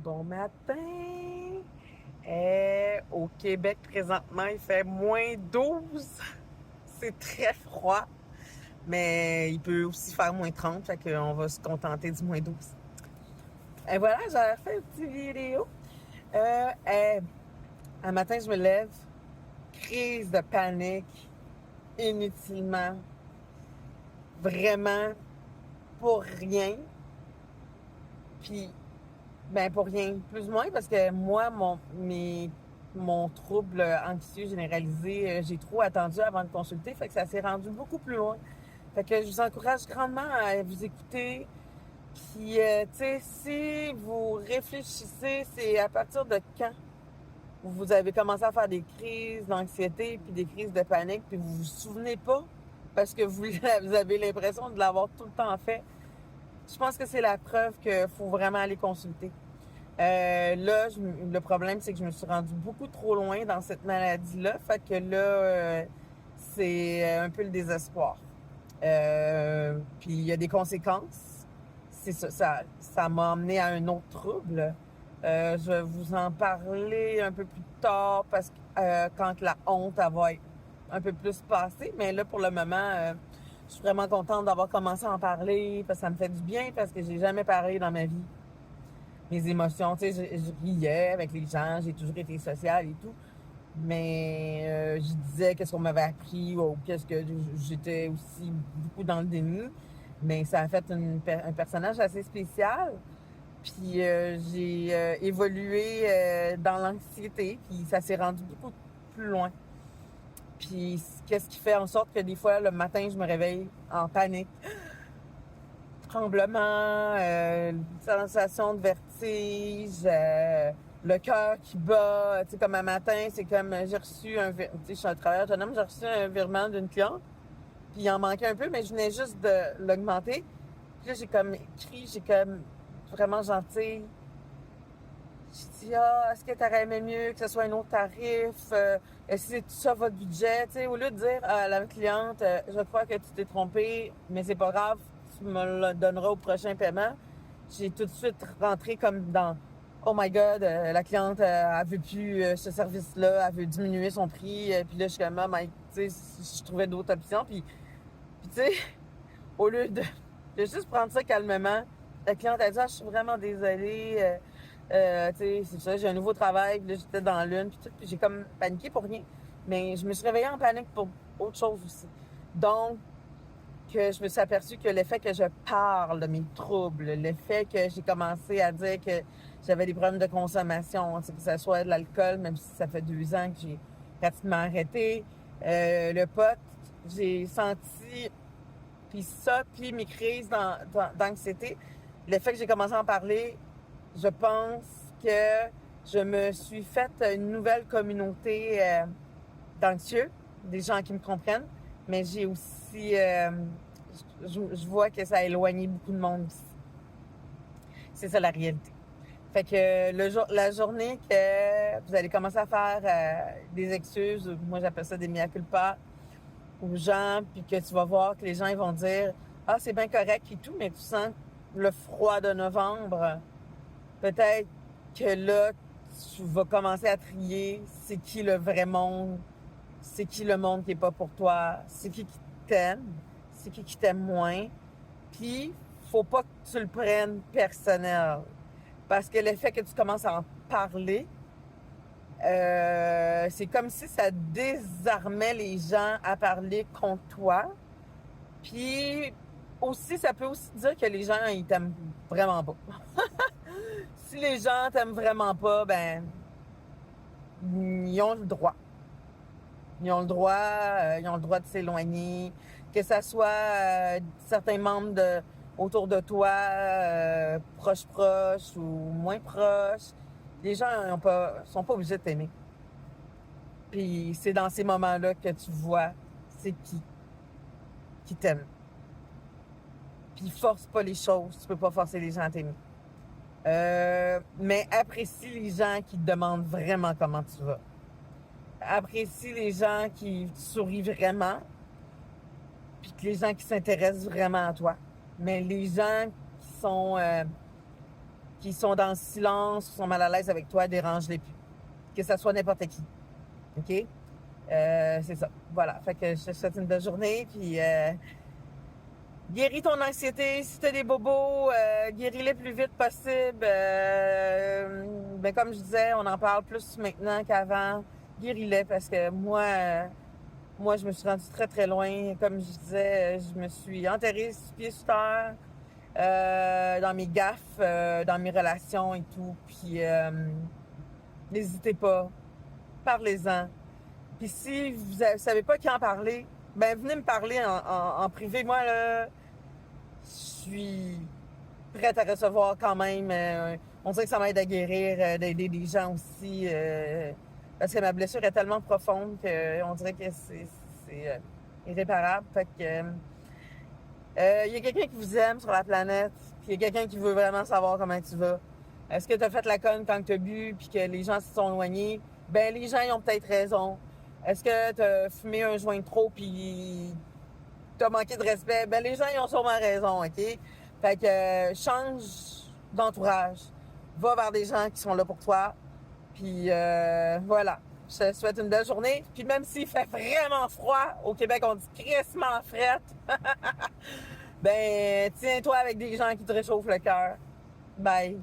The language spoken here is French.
Bon matin! Au Québec, présentement, il fait -12. C'est très froid, mais il peut aussi faire -30, fait qu'on va se contenter du -12. Et voilà, j'ai fait une petite vidéo. Un matin, je me lève, crise de panique, inutilement, vraiment pour rien. Puis pour rien, plus ou moins, parce que moi, mon trouble anxieux généralisé, j'ai trop attendu avant de consulter, fait que ça s'est rendu beaucoup plus loin. Fait que je vous encourage grandement à vous écouter. Puis, tu sais, si vous réfléchissez, c'est à partir de quand vous avez commencé à faire des crises d'anxiété puis des crises de panique, puis vous vous souvenez pas parce que vous, vous avez l'impression de l'avoir tout le temps fait. Je pense que c'est la preuve qu'il faut vraiment aller consulter. Là, le problème, c'est que je me suis rendue beaucoup trop loin dans cette maladie-là. Fait que là, c'est un peu le désespoir. Puis il y a des conséquences. C'est ça m'a emmené à un autre trouble. Je vais vous en parler un peu plus tard parce que quand la honte elle va être un peu plus passée. Mais là, pour le moment, je suis vraiment contente d'avoir commencé à en parler parce que ça me fait du bien parce que j'ai jamais parlé dans ma vie mes émotions. Tu sais, je riais avec les gens, j'ai toujours été sociale et tout. Mais je disais qu'est-ce qu'on m'avait appris ou qu'est-ce que j'étais aussi beaucoup dans le déni. Mais ça a fait un personnage assez spécial. Puis j'ai évolué dans l'anxiété, puis ça s'est rendu beaucoup plus loin. Puis qu'est-ce qui fait en sorte que des fois, le matin, je me réveille en panique, tremblement, sensation de vertige, le cœur qui bat. Tu sais, comme un matin, c'est comme j'ai reçu tu sais, je suis un travailleur autonome, j'ai reçu un virement d'une cliente, puis il en manquait un peu, mais je venais juste de l'augmenter. Puis là, j'ai comme écrit, j'ai comme vraiment gentil. J'ai dit, est-ce que t'aurais aimé mieux que ce soit un autre tarif? Est-ce que c'est tout ça votre budget? Tu sais, au lieu de dire à la cliente, je crois que tu t'es trompé, mais c'est pas grave, tu me le donneras au prochain paiement. J'ai tout de suite rentré comme dans, oh my God, la cliente, elle veut plus ce service-là, elle veut diminuer son prix. Puis là, je suis comme, oh my, tu sais, je trouvais d'autres options. Puis tu sais, au lieu de juste prendre ça calmement, la cliente a dit, je suis vraiment désolée. Tu sais, c'est ça, j'ai un nouveau travail, puis là, j'étais dans l'une, puis tout, puis j'ai comme paniqué pour rien. Mais je me suis réveillée en panique pour autre chose aussi. Donc, que je me suis aperçue que le fait que je parle de mes troubles, le fait que j'ai commencé à dire que j'avais des problèmes de consommation, que ce soit de l'alcool, même si ça fait 2 ans que j'ai pratiquement arrêté, le pot, j'ai senti, puis ça, puis mes crises d'anxiété, le fait que j'ai commencé à en parler, je pense que je me suis faite une nouvelle communauté d'anxieux, des gens qui me comprennent, mais j'ai aussi, je vois que ça a éloigné beaucoup de monde aussi. C'est ça la réalité. Fait que la journée que vous allez commencer à faire des excuses, moi j'appelle ça des mea culpa, aux gens, puis que tu vas voir que les gens ils vont dire ah c'est bien correct et tout, mais tu sens le froid de novembre. Peut-être que là, tu vas commencer à trier c'est qui le vrai monde, c'est qui le monde qui est pas pour toi, c'est qui t'aime, c'est qui t'aime moins. Puis, faut pas que tu le prennes personnel. Parce que le fait que tu commences à en parler, c'est comme si ça désarmait les gens à parler contre toi. Puis, aussi, ça peut aussi dire que les gens, ils t'aiment vraiment pas. Si les gens t'aiment vraiment pas, ben, ils ont le droit. Ils ont le droit de s'éloigner, que ça soit certains membres autour de toi, proches ou moins proches. Les gens sont pas obligés de t'aimer. Puis c'est dans ces moments-là que tu vois c'est qui t'aime. Puis force pas les choses, tu peux pas forcer les gens à t'aimer. Mais apprécie les gens qui te demandent vraiment comment tu vas. Apprécie les gens qui te sourient vraiment, puis que les gens qui s'intéressent vraiment à toi. Mais les gens qui qui sont dans le silence, qui sont mal à l'aise avec toi, dérange-les plus. Que ça soit n'importe qui. OK? C'est ça. Voilà. Fait que je te souhaite une belle journée, puis guéris ton anxiété. Si tu as des bobos, guéris-les le plus vite possible. Ben, comme je disais, on en parle plus maintenant qu'avant. Guéris-les parce que moi, je me suis rendue très, très loin. Comme je disais, je me suis enterrée 6 pieds sous terre dans mes gaffes, dans mes relations et tout. Puis, n'hésitez pas. Parlez-en. Puis si vous ne savez pas qui en parler, ben venez me parler en privé. Moi, là, je suis prête à recevoir quand même. On dirait que ça m'aide à guérir, d'aider des gens aussi. Parce que ma blessure est tellement profonde qu'on dirait que c'est irréparable. Fait que il y a quelqu'un qui vous aime sur la planète. Puis il y a quelqu'un qui veut vraiment savoir comment tu vas. Est-ce que tu as fait la conne quand tu as bu puis que les gens se sont éloignés? Ben les gens, ils ont peut-être raison. Est-ce que tu as fumé un joint de trop puis t'as manqué de respect? Ben les gens, ils ont sûrement raison, OK? Fait que change d'entourage. Va vers des gens qui sont là pour toi. Puis voilà. Je te souhaite une belle journée. Puis même s'il fait vraiment froid, au Québec, on dit crissement frette. Ben, tiens-toi avec des gens qui te réchauffent le cœur. Bye.